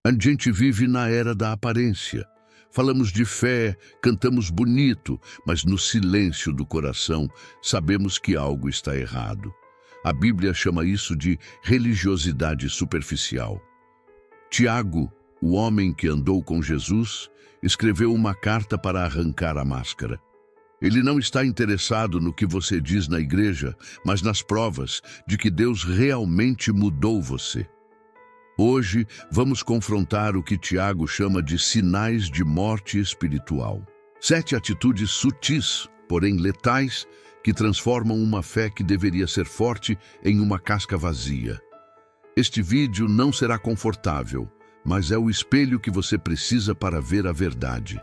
A gente vive na era da aparência. Falamos de fé, cantamos bonito, mas no silêncio do coração sabemos que algo está errado. A Bíblia chama isso de religiosidade superficial. Tiago, o homem que andou com Jesus, escreveu uma carta para arrancar a máscara. Ele não está interessado no que você diz na igreja, mas nas provas de que Deus realmente mudou você. Hoje, vamos confrontar o que Tiago chama de sinais de morte espiritual. 7 atitudes sutis, porém letais, que transformam uma fé que deveria ser forte em uma casca vazia. Este vídeo não será confortável, mas é o espelho que você precisa para ver a verdade.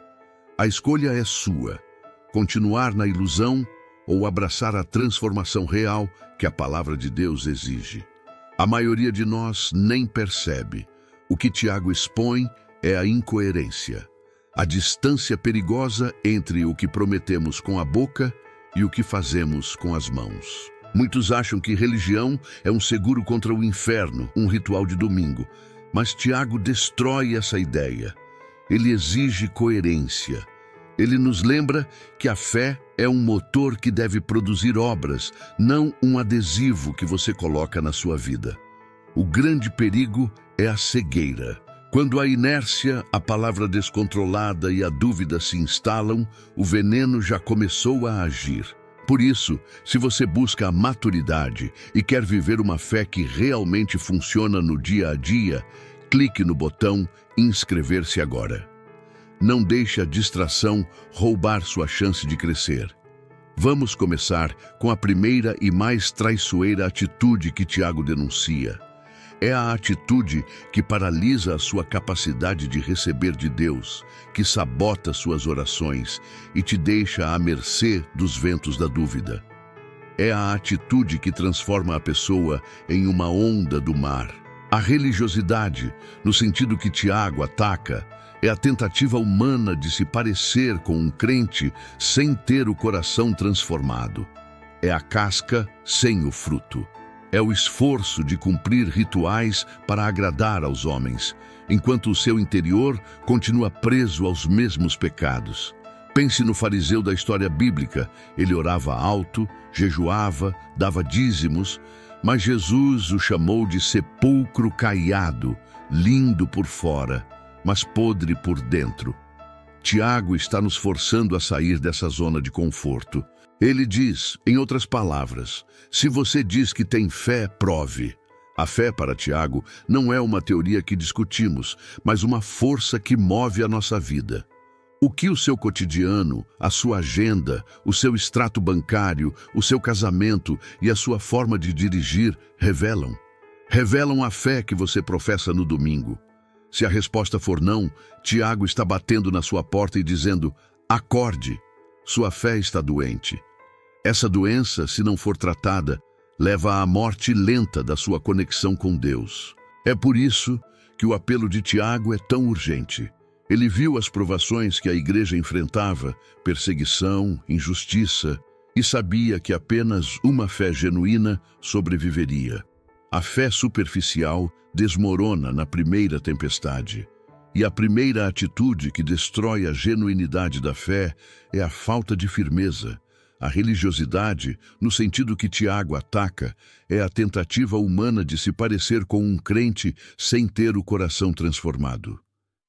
A escolha é sua: continuar na ilusão ou abraçar a transformação real que a palavra de Deus exige. A maioria de nós nem percebe. O que Tiago expõe é a incoerência, a distância perigosa entre o que prometemos com a boca e o que fazemos com as mãos. Muitos acham que religião é um seguro contra o inferno, um ritual de domingo. Mas Tiago destrói essa ideia. Ele exige coerência. Ele nos lembra que a fé é um motor que deve produzir obras, não um adesivo que você coloca na sua vida. O grande perigo é a cegueira. Quando a inércia, a palavra descontrolada e a dúvida se instalam, o veneno já começou a agir. Por isso, se você busca a maturidade e quer viver uma fé que realmente funciona no dia a dia, clique no botão inscrever-se agora. Não deixe a distração roubar sua chance de crescer. Vamos começar com a primeira e mais traiçoeira atitude que Tiago denuncia. É a atitude que paralisa a sua capacidade de receber de Deus, que sabota suas orações e te deixa à mercê dos ventos da dúvida. É a atitude que transforma a pessoa em uma onda do mar. A religiosidade, no sentido que Tiago ataca, é a tentativa humana de se parecer com um crente sem ter o coração transformado. É a casca sem o fruto. É o esforço de cumprir rituais para agradar aos homens, enquanto o seu interior continua preso aos mesmos pecados. Pense no fariseu da história bíblica. Ele orava alto, jejuava, dava dízimos, mas Jesus o chamou de sepulcro caiado, lindo por fora, mas podre por dentro. Tiago está nos forçando a sair dessa zona de conforto. Ele diz, em outras palavras, se você diz que tem fé, prove. A fé, para Tiago, não é uma teoria que discutimos, mas uma força que move a nossa vida. O que o seu cotidiano, a sua agenda, o seu extrato bancário, o seu casamento e a sua forma de dirigir revelam? Revelam a fé que você professa no domingo. Se a resposta for não, Tiago está batendo na sua porta e dizendo, acorde, sua fé está doente. Essa doença, se não for tratada, leva à morte lenta da sua conexão com Deus. É por isso que o apelo de Tiago é tão urgente. Ele viu as provações que a igreja enfrentava, perseguição, injustiça, e sabia que apenas uma fé genuína sobreviveria. A fé superficial desmorona na primeira tempestade. E a primeira atitude que destrói a genuinidade da fé é a falta de firmeza. A religiosidade, no sentido que Tiago ataca, é a tentativa humana de se parecer com um crente sem ter o coração transformado.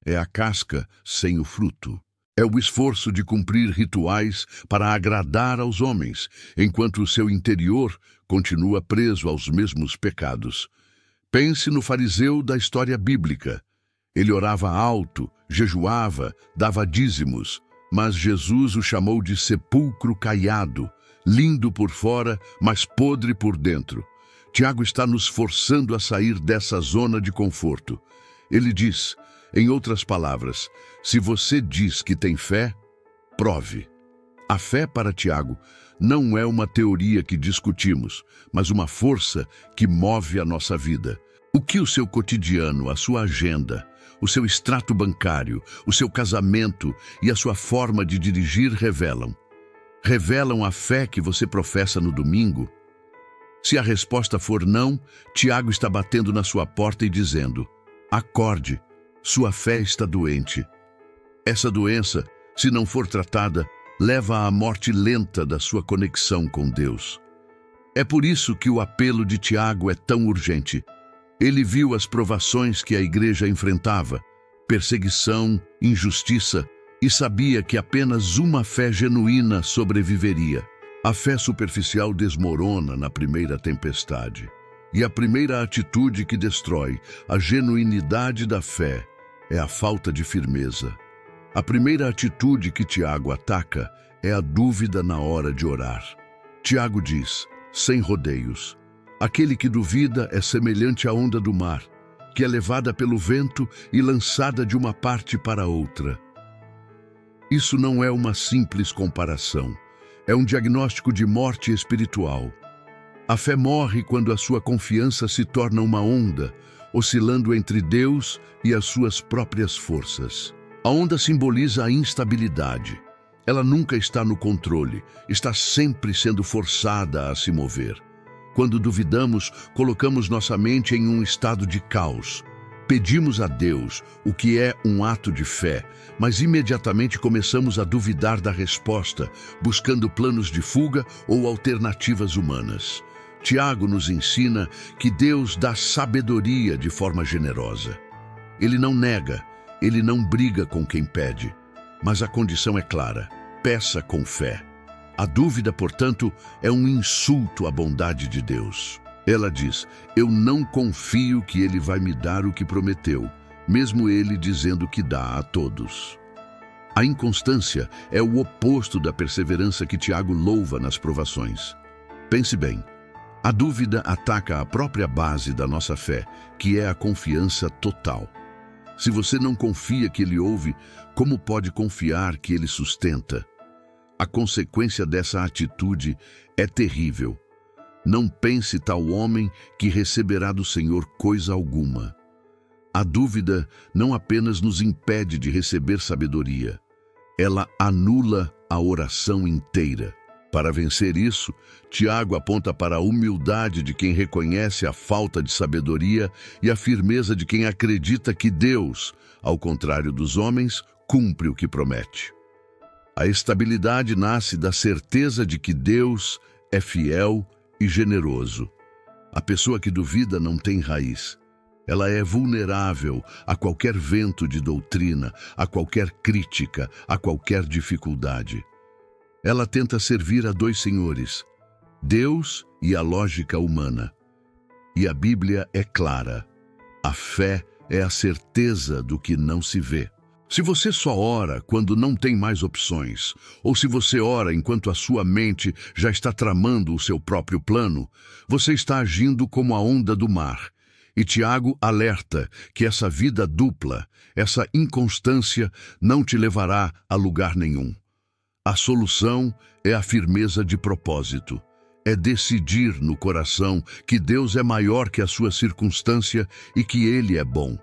É a casca sem o fruto. É o esforço de cumprir rituais para agradar aos homens, enquanto o seu interior continua preso aos mesmos pecados. Pense no fariseu da história bíblica. Ele orava alto, jejuava, dava dízimos, mas Jesus o chamou de sepulcro caiado, lindo por fora, mas podre por dentro. Tiago está nos forçando a sair dessa zona de conforto. Ele diz, em outras palavras, se você diz que tem fé, prove. A fé, para Tiago, não é uma teoria que discutimos, mas uma força que move a nossa vida. O que o seu cotidiano, a sua agenda, o seu extrato bancário, o seu casamento e a sua forma de dirigir revelam? Revelam a fé que você professa no domingo? Se a resposta for não, Tiago está batendo na sua porta e dizendo, acorde, Sua fé está doente. Essa doença, se não for tratada, leva à morte lenta da sua conexão com Deus. É por isso que o apelo de Tiago é tão urgente. Ele viu as provações que a igreja enfrentava, perseguição, injustiça, e sabia que apenas uma fé genuína sobreviveria. A fé superficial desmorona na primeira tempestade. E a primeira atitude que destrói a genuinidade da fé é a falta de firmeza. A primeira atitude que Tiago ataca é a dúvida na hora de orar. Tiago diz, sem rodeios, aquele que duvida é semelhante à onda do mar, que é levada pelo vento e lançada de uma parte para outra. Isso não é uma simples comparação. É um diagnóstico de morte espiritual. A fé morre quando a sua confiança se torna uma onda, oscilando entre Deus e as suas próprias forças. A onda simboliza a instabilidade. Ela nunca está no controle, está sempre sendo forçada a se mover. Quando duvidamos, colocamos nossa mente em um estado de caos. Pedimos a Deus, o que é um ato de fé, mas imediatamente começamos a duvidar da resposta, buscando planos de fuga ou alternativas humanas. Tiago nos ensina que Deus dá sabedoria de forma generosa. Ele não nega, ele não briga com quem pede, mas a condição é clara: peça com fé. A dúvida, portanto, é um insulto à bondade de Deus. Ela diz, eu não confio que ele vai me dar o que prometeu, mesmo ele dizendo que dá a todos. A inconstância é o oposto da perseverança que Tiago louva nas provações. Pense bem, a dúvida ataca a própria base da nossa fé, que é a confiança total. Se você não confia que ele ouve, como pode confiar que ele sustenta? A consequência dessa atitude é terrível. Não pense tal homem que receberá do Senhor coisa alguma. A dúvida não apenas nos impede de receber sabedoria, ela anula a oração inteira. Para vencer isso, Tiago aponta para a humildade de quem reconhece a falta de sabedoria e a firmeza de quem acredita que Deus, ao contrário dos homens, cumpre o que promete. A estabilidade nasce da certeza de que Deus é fiel e generoso. A pessoa que duvida não tem raiz. Ela é vulnerável a qualquer vento de doutrina, a qualquer crítica, a qualquer dificuldade. Ela tenta servir a dois senhores, Deus e a lógica humana. E a Bíblia é clara. A fé é a certeza do que não se vê. Se você só ora quando não tem mais opções, ou se você ora enquanto a sua mente já está tramando o seu próprio plano, você está agindo como a onda do mar. E Tiago alerta que essa vida dupla, essa inconstância, não te levará a lugar nenhum. A solução é a firmeza de propósito. É decidir no coração que Deus é maior que a sua circunstância e que Ele é bom.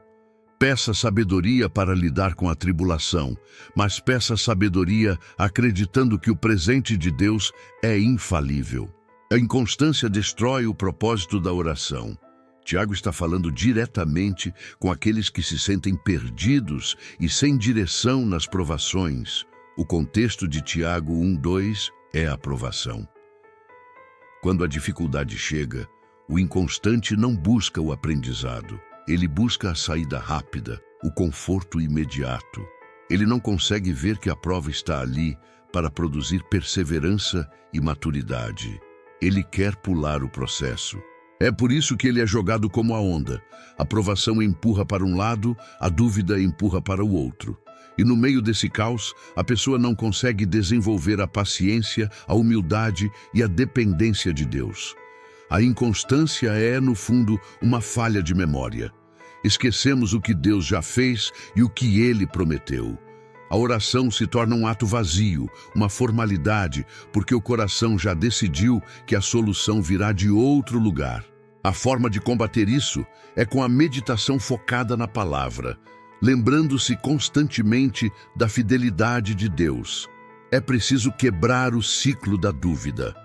Peça sabedoria para lidar com a tribulação, mas peça sabedoria acreditando que o presente de Deus é infalível. A inconstância destrói o propósito da oração. Tiago está falando diretamente com aqueles que se sentem perdidos e sem direção nas provações. O contexto de Tiago 1:2 é a provação. Quando a dificuldade chega, o inconstante não busca o aprendizado. Ele busca a saída rápida, o conforto imediato. Ele não consegue ver que a prova está ali para produzir perseverança e maturidade. Ele quer pular o processo. É por isso que ele é jogado como a onda. A provação empurra para um lado, a dúvida empurra para o outro. E no meio desse caos, a pessoa não consegue desenvolver a paciência, a humildade e a dependência de Deus. A inconstância é, no fundo, uma falha de memória. Esquecemos o que Deus já fez e o que Ele prometeu. A oração se torna um ato vazio, uma formalidade, porque o coração já decidiu que a solução virá de outro lugar. A forma de combater isso é com a meditação focada na palavra, lembrando-se constantemente da fidelidade de Deus. É preciso quebrar o ciclo da dúvida.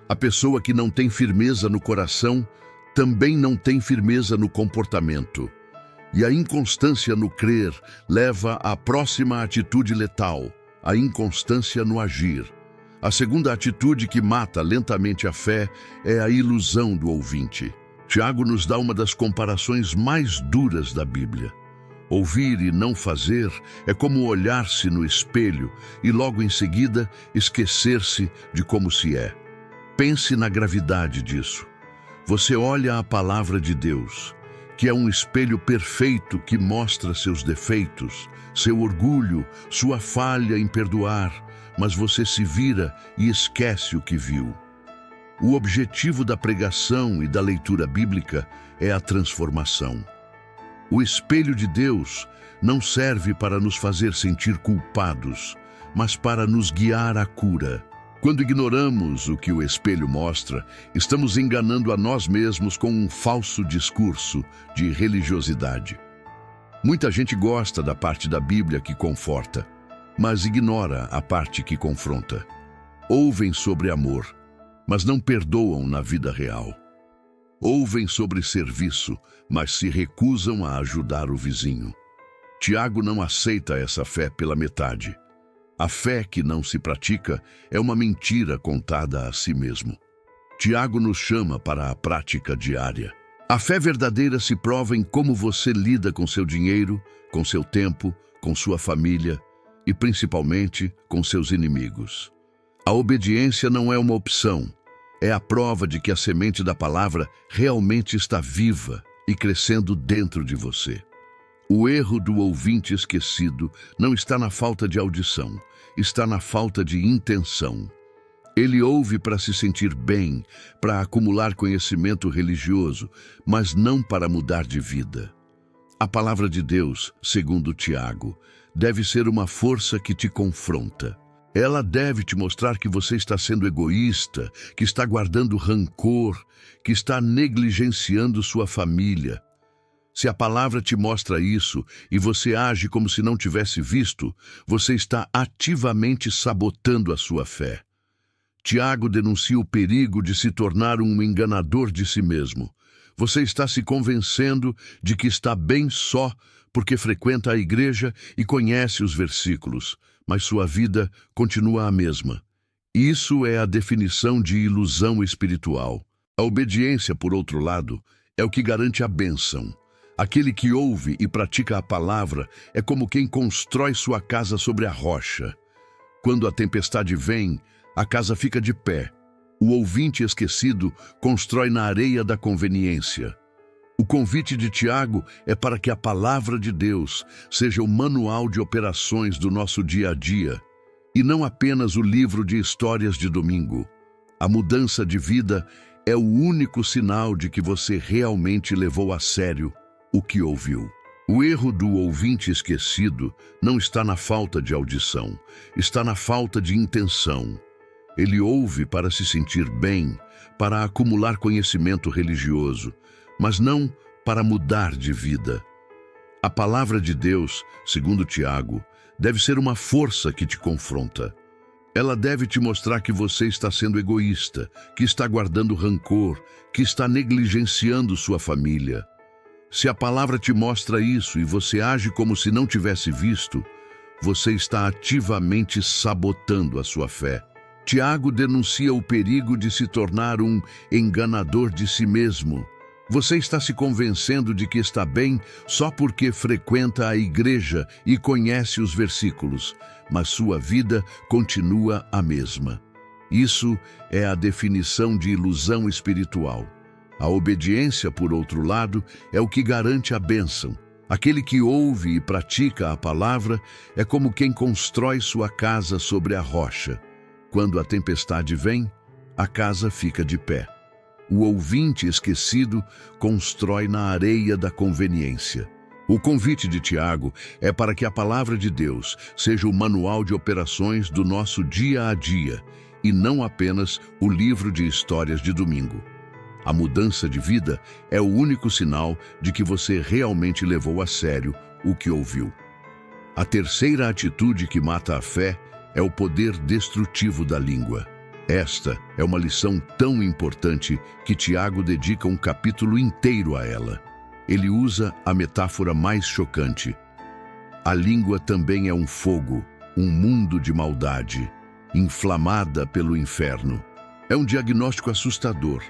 A pessoa que não tem firmeza no coração também não tem firmeza no comportamento. E a inconstância no crer leva à próxima atitude letal, a inconstância no agir. A segunda atitude que mata lentamente a fé é a ilusão do ouvinte. Tiago nos dá uma das comparações mais duras da Bíblia. Ouvir e não fazer é como olhar-se no espelho e logo em seguida esquecer-se de como se é. Pense na gravidade disso. Você olha a palavra de Deus, que é um espelho perfeito que mostra seus defeitos, seu orgulho, sua falha em perdoar, mas você se vira e esquece o que viu. O objetivo da pregação e da leitura bíblica é a transformação. O espelho de Deus não serve para nos fazer sentir culpados, mas para nos guiar à cura. Quando ignoramos o que o espelho mostra, estamos enganando a nós mesmos com um falso discurso de religiosidade. Muita gente gosta da parte da Bíblia que conforta, mas ignora a parte que confronta. Ouvem sobre amor, mas não perdoam na vida real. Ouvem sobre serviço, mas se recusam a ajudar o vizinho. Tiago não aceita essa fé pela metade. A fé que não se pratica é uma mentira contada a si mesmo. Tiago nos chama para a prática diária. A fé verdadeira se prova em como você lida com seu dinheiro, com seu tempo, com sua família e, principalmente, com seus inimigos. A obediência não é uma opção. É a prova de que a semente da palavra realmente está viva e crescendo dentro de você. O erro do ouvinte esquecido não está na falta de audição, está na falta de intenção. Ele ouve para se sentir bem, para acumular conhecimento religioso, mas não para mudar de vida. A palavra de Deus, segundo Tiago, deve ser uma força que te confronta. Ela deve te mostrar que você está sendo egoísta, que está guardando rancor, que está negligenciando sua família. Se a palavra te mostra isso e você age como se não tivesse visto, você está ativamente sabotando a sua fé. Tiago denuncia o perigo de se tornar um enganador de si mesmo. Você está se convencendo de que está bem só porque frequenta a igreja e conhece os versículos, mas sua vida continua a mesma. Isso é a definição de ilusão espiritual. A obediência, por outro lado, é o que garante a bênção. Aquele que ouve e pratica a palavra é como quem constrói sua casa sobre a rocha. Quando a tempestade vem, a casa fica de pé. O ouvinte esquecido constrói na areia da conveniência. O convite de Tiago é para que a palavra de Deus seja o manual de operações do nosso dia a dia, e não apenas o livro de histórias de domingo. A mudança de vida é o único sinal de que você realmente levou a sério o que ouviu. O erro do ouvinte esquecido não está na falta de audição, está na falta de intenção. Ele ouve para se sentir bem, para acumular conhecimento religioso, mas não para mudar de vida. A palavra de Deus, segundo Tiago, deve ser uma força que te confronta. Ela deve te mostrar que você está sendo egoísta, que está guardando rancor, que está negligenciando sua família. Se a palavra te mostra isso e você age como se não tivesse visto, você está ativamente sabotando a sua fé. Tiago denuncia o perigo de se tornar um enganador de si mesmo. Você está se convencendo de que está bem só porque frequenta a igreja e conhece os versículos, mas sua vida continua a mesma. Isso é a definição de ilusão espiritual. A obediência, por outro lado, é o que garante a bênção. Aquele que ouve e pratica a palavra é como quem constrói sua casa sobre a rocha. Quando a tempestade vem, a casa fica de pé. O ouvinte esquecido constrói na areia da conveniência. O convite de Tiago é para que a palavra de Deus seja o manual de operações do nosso dia a dia e não apenas o livro de histórias de domingo. A mudança de vida é o único sinal de que você realmente levou a sério o que ouviu. A terceira atitude que mata a fé é o poder destrutivo da língua. Esta é uma lição tão importante que Tiago dedica um capítulo inteiro a ela. Ele usa a metáfora mais chocante. A língua também é um fogo, um mundo de maldade, inflamada pelo inferno. É um diagnóstico assustador.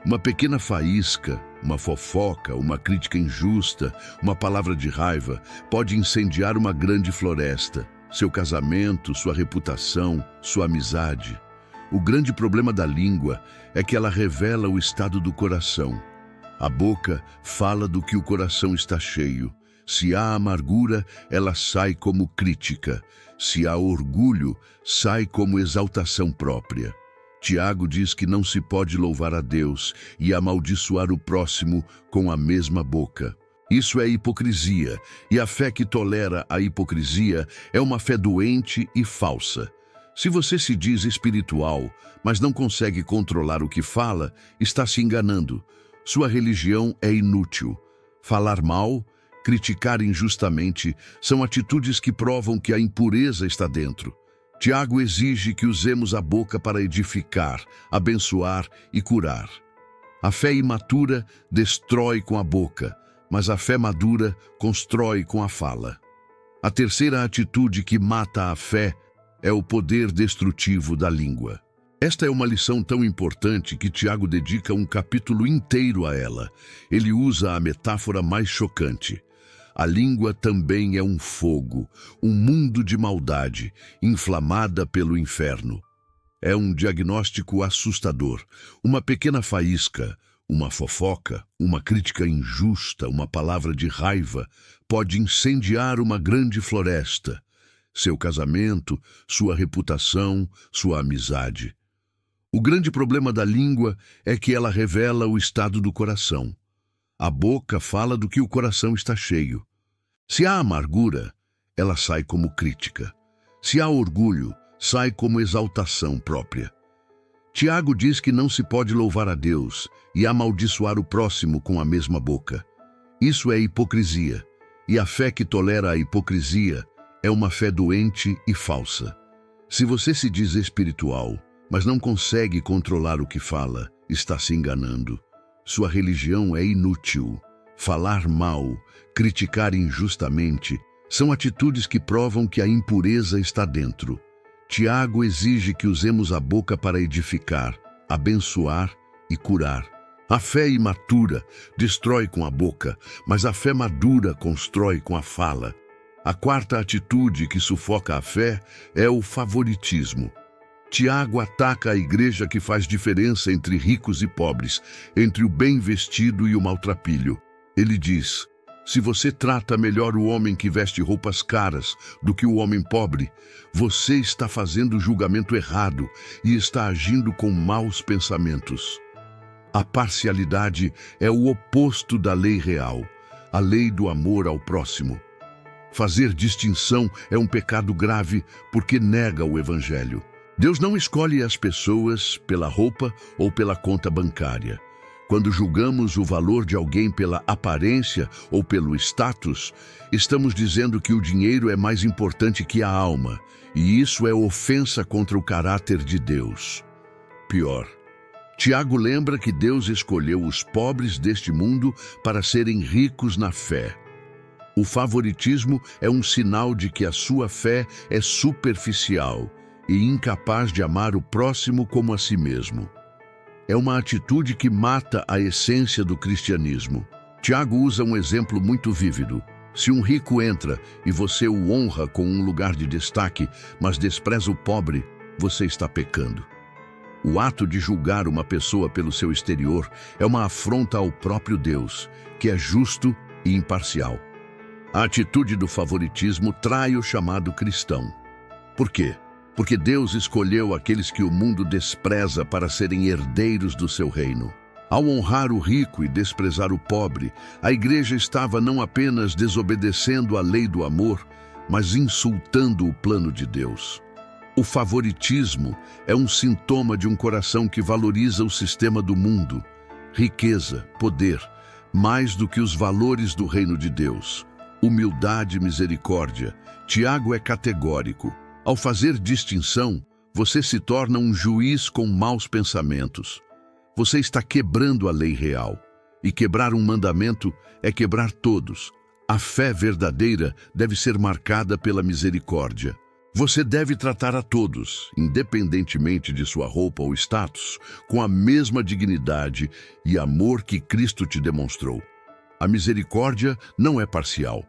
Uma pequena faísca, uma fofoca, uma crítica injusta, uma palavra de raiva pode incendiar uma grande floresta. Seu casamento, sua reputação, sua amizade. O grande problema da língua é que ela revela o estado do coração. A boca fala do que o coração está cheio. Se há amargura, ela sai como crítica. Se há orgulho, sai como exaltação própria. Tiago diz que não se pode louvar a Deus e amaldiçoar o próximo com a mesma boca. Isso é hipocrisia, e a fé que tolera a hipocrisia é uma fé doente e falsa. Se você se diz espiritual, mas não consegue controlar o que fala, está se enganando. Sua religião é inútil. Falar mal, criticar injustamente, são atitudes que provam que a impureza está dentro. Tiago exige que usemos a boca para edificar, abençoar e curar. A fé imatura destrói com a boca, mas a fé madura constrói com a fala. A terceira atitude que mata a fé é o poder destrutivo da língua. Esta é uma lição tão importante que Tiago dedica um capítulo inteiro a ela. Ele usa a metáfora mais chocante. A língua também é um fogo, um mundo de maldade, inflamada pelo inferno. É um diagnóstico assustador. Uma pequena faísca, uma fofoca, uma crítica injusta, uma palavra de raiva, pode incendiar uma grande floresta. Seu casamento, sua reputação, sua amizade. O grande problema da língua é que ela revela o estado do coração. A boca fala do que o coração está cheio. Se há amargura, ela sai como crítica. Se há orgulho, sai como exaltação própria. Tiago diz que não se pode louvar a Deus e amaldiçoar o próximo com a mesma boca. Isso é hipocrisia, e a fé que tolera a hipocrisia é uma fé doente e falsa. Se você se diz espiritual, mas não consegue controlar o que fala, está se enganando. Sua religião é inútil. Falar mal, criticar injustamente, são atitudes que provam que a impureza está dentro. Tiago exige que usemos a boca para edificar, abençoar e curar. A fé imatura destrói com a boca, mas a fé madura constrói com a fala. A quarta atitude que sufoca a fé é o favoritismo. Tiago ataca a igreja que faz diferença entre ricos e pobres, entre o bem vestido e o maltrapilho. Ele diz: se você trata melhor o homem que veste roupas caras do que o homem pobre, você está fazendo o julgamento errado e está agindo com maus pensamentos. A parcialidade é o oposto da lei real, a lei do amor ao próximo. Fazer distinção é um pecado grave porque nega o Evangelho. Deus não escolhe as pessoas pela roupa ou pela conta bancária. Quando julgamos o valor de alguém pela aparência ou pelo status, estamos dizendo que o dinheiro é mais importante que a alma, e isso é ofensa contra o caráter de Deus. Pior, Tiago lembra que Deus escolheu os pobres deste mundo para serem ricos na fé. O favoritismo é um sinal de que a sua fé é superficial e incapaz de amar o próximo como a si mesmo. É uma atitude que mata a essência do cristianismo. Tiago usa um exemplo muito vívido. Se um rico entra e você o honra com um lugar de destaque, mas despreza o pobre, você está pecando. O ato de julgar uma pessoa pelo seu exterior é uma afronta ao próprio Deus, que é justo e imparcial. A atitude do favoritismo trai o chamado cristão. Por quê? Porque Deus escolheu aqueles que o mundo despreza para serem herdeiros do seu reino. Ao honrar o rico e desprezar o pobre, a igreja estava não apenas desobedecendo a lei do amor, mas insultando o plano de Deus. O favoritismo é um sintoma de um coração que valoriza o sistema do mundo, riqueza, poder, mais do que os valores do reino de Deus. Humildade e misericórdia. Tiago é categórico. Ao fazer distinção, você se torna um juiz com maus pensamentos. Você está quebrando a lei real. E quebrar um mandamento é quebrar todos. A fé verdadeira deve ser marcada pela misericórdia. Você deve tratar a todos, independentemente de sua roupa ou status, com a mesma dignidade e amor que Cristo te demonstrou. A misericórdia não é parcial.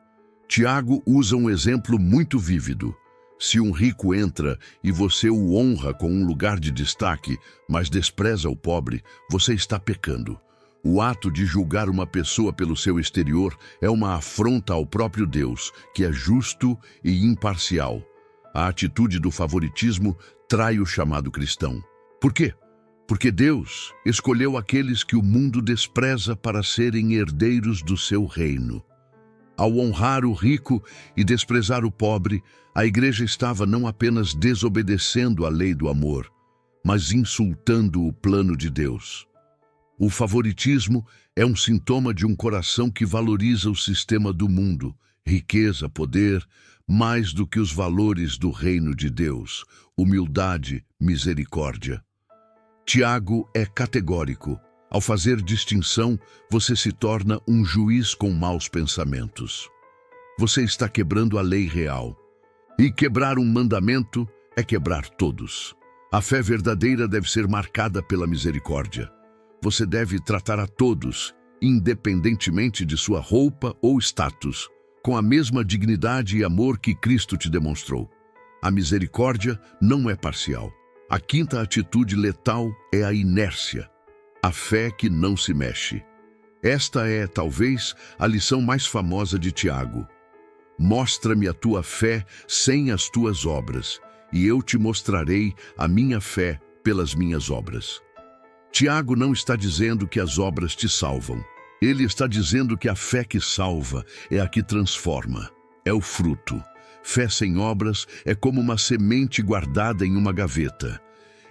Tiago usa um exemplo muito vívido. Se um rico entra e você o honra com um lugar de destaque, mas despreza o pobre, você está pecando. O ato de julgar uma pessoa pelo seu exterior é uma afronta ao próprio Deus, que é justo e imparcial. A atitude do favoritismo trai o chamado cristão. Por quê? Porque Deus escolheu aqueles que o mundo despreza para serem herdeiros do seu reino. Ao honrar o rico e desprezar o pobre, a igreja estava não apenas desobedecendo a lei do amor, mas insultando o plano de Deus. O favoritismo é um sintoma de um coração que valoriza o sistema do mundo, riqueza, poder, mais do que os valores do reino de Deus, humildade, misericórdia. Tiago é categórico. Ao fazer distinção, você se torna um juiz com maus pensamentos. Você está quebrando a lei real. E quebrar um mandamento é quebrar todos. A fé verdadeira deve ser marcada pela misericórdia. Você deve tratar a todos, independentemente de sua roupa ou status, com a mesma dignidade e amor que Cristo te demonstrou. A misericórdia não é parcial. A quinta atitude letal é a inércia, a fé que não se mexe. Esta é, talvez, a lição mais famosa de Tiago. Mostra-me a tua fé sem as tuas obras, e eu te mostrarei a minha fé pelas minhas obras. Tiago não está dizendo que as obras te salvam. Ele está dizendo que a fé que salva é a que transforma, é o fruto. Fé sem obras é como uma semente guardada em uma gaveta.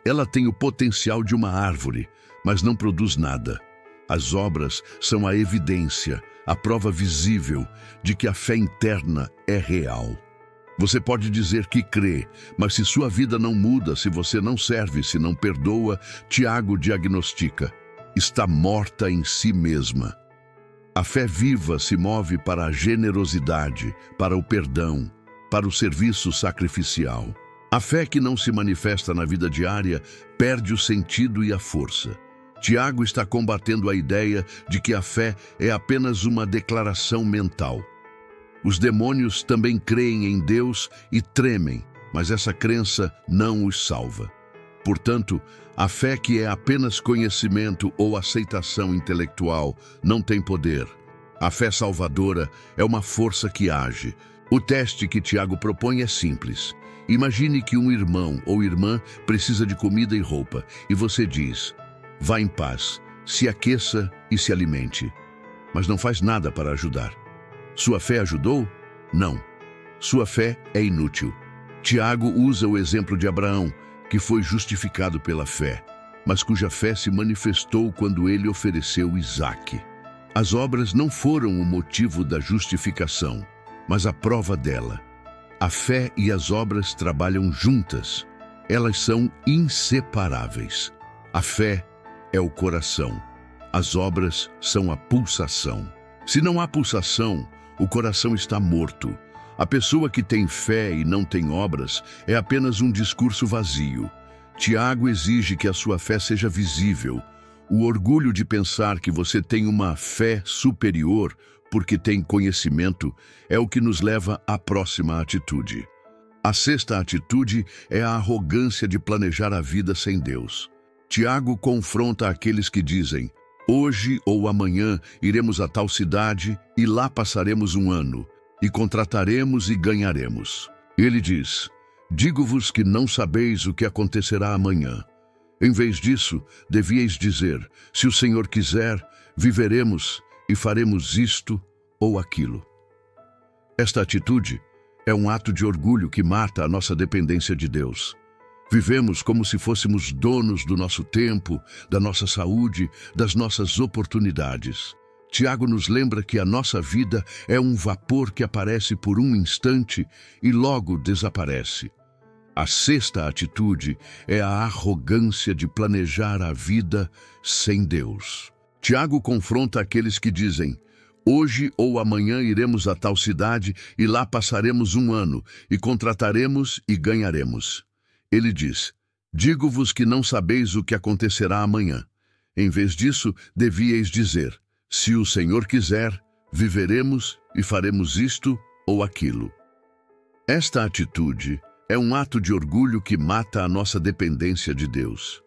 Ela tem o potencial de uma árvore, mas não produz nada. As obras são a evidência, a prova visível de que a fé interna é real. Você pode dizer que crê, mas se sua vida não muda, se você não serve, se não perdoa, Tiago diagnostica: está morta em si mesma. A fé viva se move para a generosidade, para o perdão, para o serviço sacrificial. A fé que não se manifesta na vida diária perde o sentido e a força. Tiago está combatendo a ideia de que a fé é apenas uma declaração mental. Os demônios também creem em Deus e tremem, mas essa crença não os salva. Portanto, a fé que é apenas conhecimento ou aceitação intelectual não tem poder. A fé salvadora é uma força que age. O teste que Tiago propõe é simples. Imagine que um irmão ou irmã precisa de comida e roupa, e você diz: vá em paz, se aqueça e se alimente. Mas não faz nada para ajudar. Sua fé ajudou? Não. Sua fé é inútil. Tiago usa o exemplo de Abraão, que foi justificado pela fé, mas cuja fé se manifestou quando ele ofereceu Isaque. As obras não foram o motivo da justificação, mas a prova dela. A fé e as obras trabalham juntas. Elas são inseparáveis. A fé é o coração. As obras são a pulsação. Se não há pulsação, o coração está morto. A pessoa que tem fé e não tem obras é apenas um discurso vazio. Tiago exige que a sua fé seja visível. O orgulho de pensar que você tem uma fé superior porque tem conhecimento é o que nos leva à próxima atitude. A sexta atitude é a arrogância de planejar a vida sem Deus. Tiago confronta aqueles que dizem: hoje ou amanhã iremos a tal cidade e lá passaremos um ano, e contrataremos e ganharemos. Ele diz: digo-vos que não sabeis o que acontecerá amanhã. Em vez disso, devieis dizer: se o Senhor quiser, viveremos e faremos isto ou aquilo. Esta atitude é um ato de orgulho que mata a nossa dependência de Deus. Vivemos como se fôssemos donos do nosso tempo, da nossa saúde, das nossas oportunidades. Tiago nos lembra que a nossa vida é um vapor que aparece por um instante e logo desaparece. A sexta atitude é a arrogância de planejar a vida sem Deus. Tiago confronta aqueles que dizem: hoje ou amanhã iremos a tal cidade e lá passaremos um ano, e contrataremos e ganharemos. Ele diz: digo-vos que não sabeis o que acontecerá amanhã. Em vez disso, devíeis dizer: se o Senhor quiser, viveremos e faremos isto ou aquilo. Esta atitude é um ato de orgulho que mata a nossa dependência de Deus.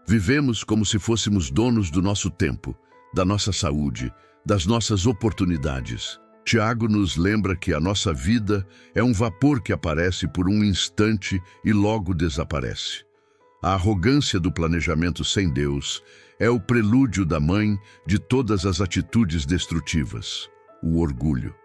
Vivemos como se fôssemos donos do nosso tempo, da nossa saúde, das nossas oportunidades. Tiago nos lembra que a nossa vida é um vapor que aparece por um instante e logo desaparece. A arrogância do planejamento sem Deus é o prelúdio da mãe de todas as atitudes destrutivas, o orgulho.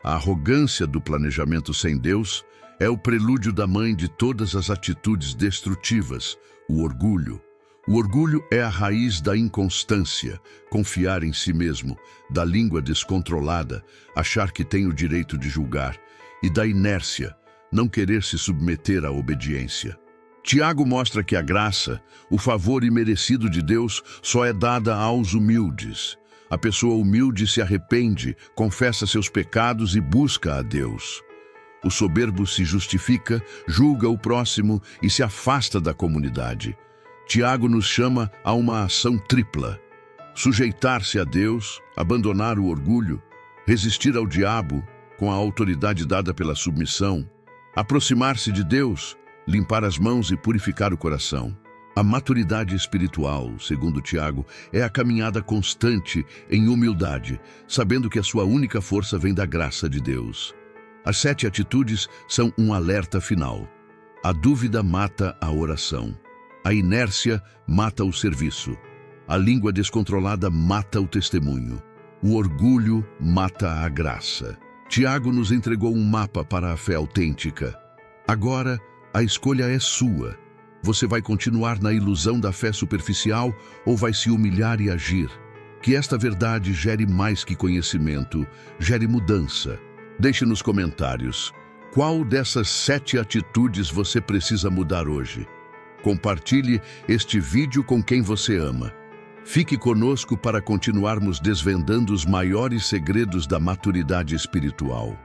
A arrogância do planejamento sem Deus é o prelúdio da mãe de todas as atitudes destrutivas, o orgulho. O orgulho é a raiz da inconstância, confiar em si mesmo, da língua descontrolada, achar que tem o direito de julgar, e da inércia, não querer se submeter à obediência. Tiago mostra que a graça, o favor imerecido de Deus, só é dada aos humildes. A pessoa humilde se arrepende, confessa seus pecados e busca a Deus. O soberbo se justifica, julga o próximo e se afasta da comunidade. Tiago nos chama a uma ação tripla: sujeitar-se a Deus, abandonar o orgulho, resistir ao diabo com a autoridade dada pela submissão, aproximar-se de Deus, limpar as mãos e purificar o coração. A maturidade espiritual, segundo Tiago, é a caminhada constante em humildade, sabendo que a sua única força vem da graça de Deus. As 7 atitudes são um alerta final. A dúvida mata a oração. A inércia mata o serviço. A língua descontrolada mata o testemunho. O orgulho mata a graça. Tiago nos entregou um mapa para a fé autêntica. Agora, a escolha é sua. Você vai continuar na ilusão da fé superficial ou vai se humilhar e agir? Que esta verdade gere mais que conhecimento, gere mudança. Deixe nos comentários qual dessas 7 atitudes você precisa mudar hoje. Compartilhe este vídeo com quem você ama. Fique conosco para continuarmos desvendando os maiores segredos da maturidade espiritual.